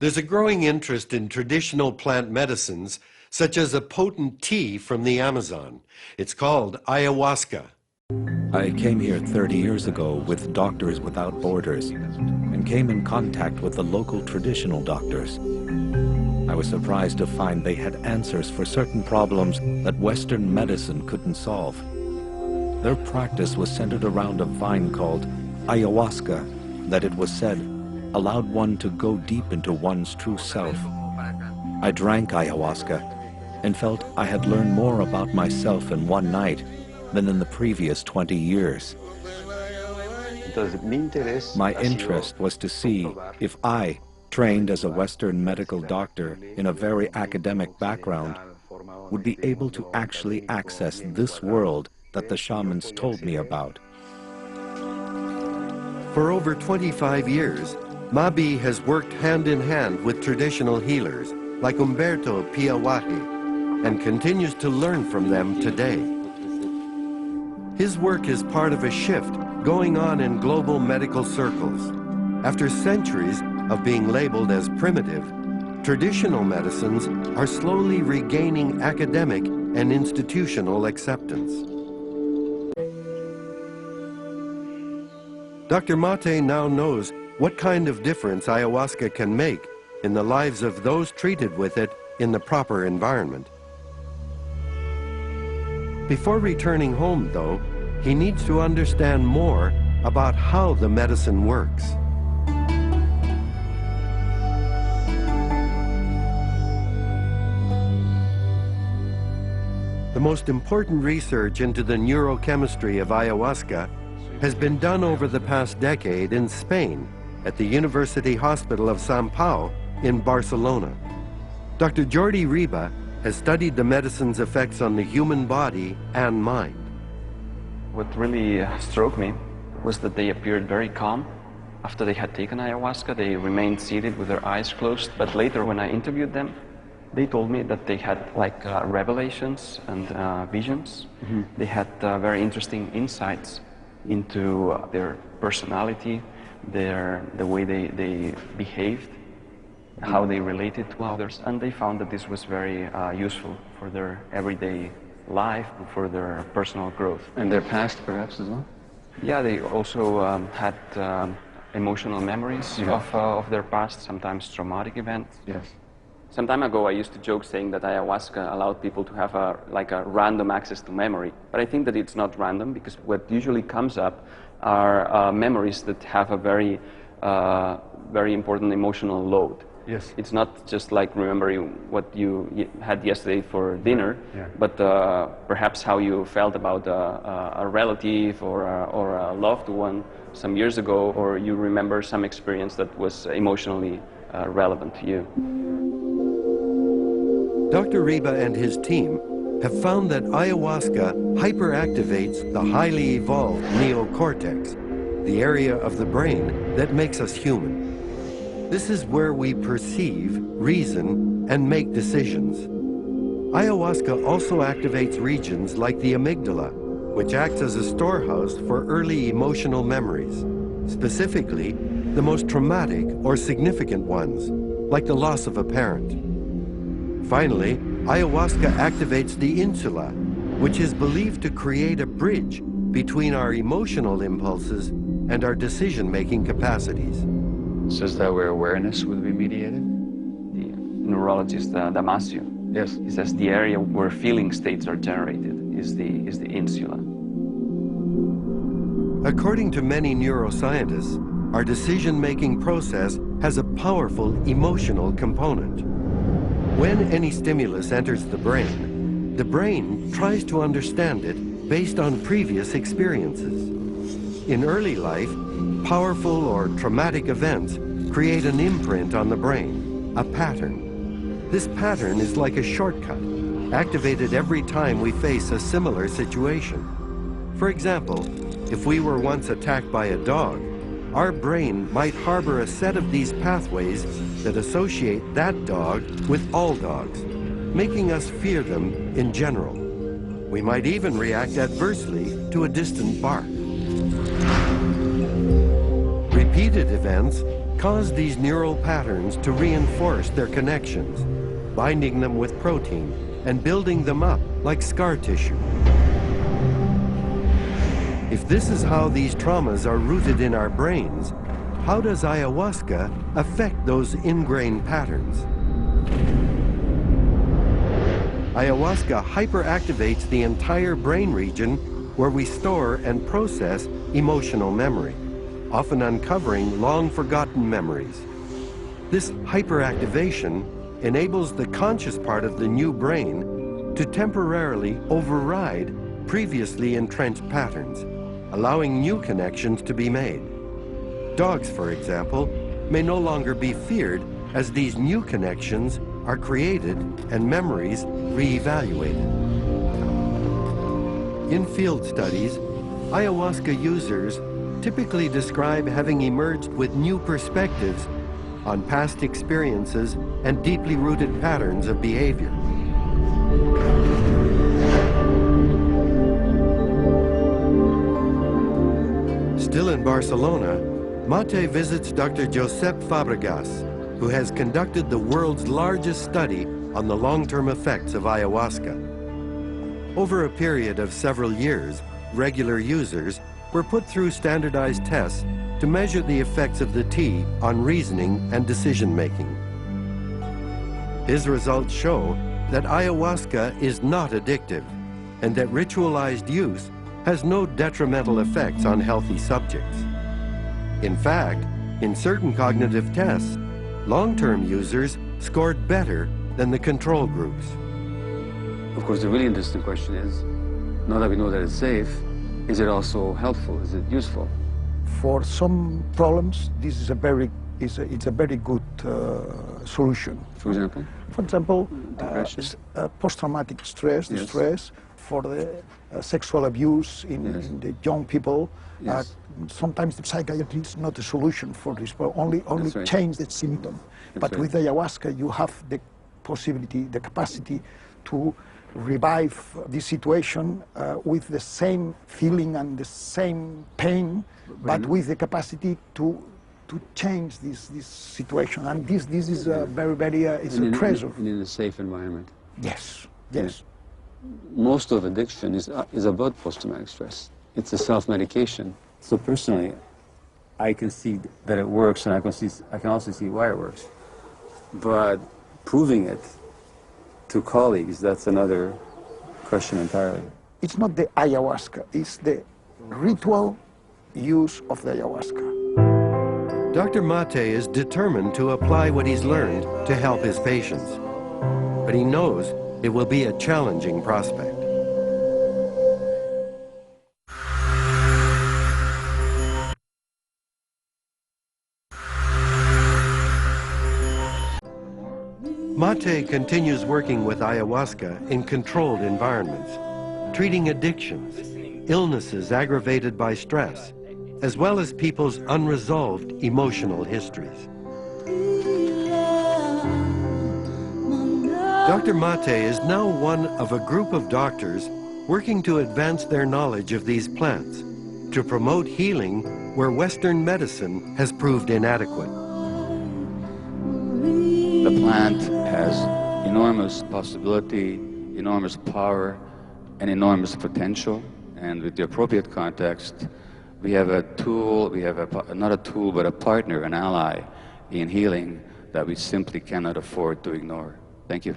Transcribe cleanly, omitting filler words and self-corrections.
There's a growing interest in traditional plant medicines, such as a potent tea from the Amazon. It's called ayahuasca. I came here 30 years ago with Doctors Without Borders and came in contact with the local traditional doctors. I was surprised to find they had answers for certain problems that Western medicine couldn't solve. Their practice was centered around a vine called ayahuasca that, it was said, allowed one to go deep into one's true self. I drank ayahuasca and felt I had learned more about myself in one night than in the previous 20 years. My interest was to see if I, trained as a Western medical doctor in a very academic background, would be able to actually access this world that the shamans told me about. For over 25 years, Mabit has worked hand in hand with traditional healers like Umberto Piawahi and continues to learn from them today. His work is part of a shift going on in global medical circles. After centuries of being labeled as primitive, traditional medicines are slowly regaining academic and institutional acceptance. Dr. Maté now knows what kind of difference ayahuasca can make in the lives of those treated with it in the proper environment. Before returning home, though, he needs to understand more about how the medicine works. The most important research into the neurochemistry of ayahuasca has been done over the past decade in Spain at the University Hospital of São Paulo in Barcelona. Dr. Jordi Riba has studied the medicine's effects on the human body and mind. What really struck me was that they appeared very calm. After they had taken ayahuasca, they remained seated with their eyes closed, but later when I interviewed them, they told me that they had revelations and visions. Mm-hmm. They had very interesting insights into their personality, the way they behaved, how they related to others, and they found that this was very useful for their everyday life, for their personal growth. And their past, perhaps, as well? Yeah, they also had emotional memories of their past, sometimes traumatic events. Yes. Some time ago, I used to joke saying that ayahuasca allowed people to have a random access to memory. But I think that it's not random, because what usually comes up are memories that have a very important emotional load. Yes. It's not just like remembering what you had yesterday for dinner, but perhaps how you felt about a relative or a loved one some years ago, or you remember some experience that was emotionally relevant to you. Dr. Riba and his team have found that ayahuasca hyperactivates the highly evolved neocortex, the area of the brain that makes us human. This is where we perceive, reason, and make decisions. Ayahuasca also activates regions like the amygdala, which acts as a storehouse for early emotional memories, specifically the most traumatic or significant ones, like the loss of a parent. Finally, ayahuasca activates the insula, which is believed to create a bridge between our emotional impulses and our decision-making capacities. So is that where awareness would be mediated? The neurologist Damasio, yes, he says the area where feeling states are generated is the insula. According to many neuroscientists, our decision-making process has a powerful emotional component. When any stimulus enters the brain tries to understand it based on previous experiences. In early life, powerful or traumatic events create an imprint on the brain, a pattern. This pattern is like a shortcut, activated every time we face a similar situation. For example, if we were once attacked by a dog, our brain might harbor a set of these pathways that associate that dog with all dogs, making us fear them in general. We might even react adversely to a distant bark. Repeated Repeated events cause these neural patterns to reinforce their connections, binding them with protein and building them up like scar tissue. If this is how these traumas are rooted in our brains, how does ayahuasca affect those ingrained patterns? Ayahuasca hyperactivates the entire brain region where we store and process emotional memory, often uncovering long-forgotten memories. This hyperactivation enables the conscious part of the new brain to temporarily override previously entrenched patterns, allowing new connections to be made. Dogs, for example, may no longer be feared as these new connections are created and memories re-evaluated. In field studies, ayahuasca users typically describe having emerged with new perspectives on past experiences and deeply rooted patterns of behavior. Still in Barcelona, Maté visits Dr. Josep Fábregas, who has conducted the world's largest study on the long-term effects of ayahuasca. Over a period of several years, regular users were put through standardized tests to measure the effects of the tea on reasoning and decision-making. His results show that ayahuasca is not addictive and that ritualized use has no detrimental effects on healthy subjects. In fact, in certain cognitive tests, long-term users scored better than the control groups. Of course, the really interesting question is, now that we know that it's safe, is it also helpful? Is it useful? For some problems, this is it's a very good solution. For example? For example, post-traumatic stress, the Yes. stress for the sexual abuse in the young people. Yes. Sometimes the psychiatry is not a solution for this, but only right. change the symptom. But right. with ayahuasca, you have the possibility, the capacity to revive this situation with the same feeling and the same pain, but with the capacity to change this situation. And this is a very it's a treasure. In a safe environment. Yes, yes. Most of addiction is about post-traumatic stress. It's a self-medication. So personally, I can see that it works, and I can also see why it works. But proving it to colleagues, that's another question entirely. It's not the ayahuasca, it's the ritual use of the ayahuasca. Dr. Maté is determined to apply what he's learned to help his patients, but he knows it will be a challenging prospect. Maté continues working with ayahuasca in controlled environments, treating addictions, illnesses aggravated by stress, as well as people's unresolved emotional histories. Dr. Maté is now one of a group of doctors working to advance their knowledge of these plants, to promote healing where Western medicine has proved inadequate. The plant has enormous possibility, enormous power, and enormous potential. And with the appropriate context, we have a tool, not a tool, but a partner, an ally in healing that we simply cannot afford to ignore. Thank you.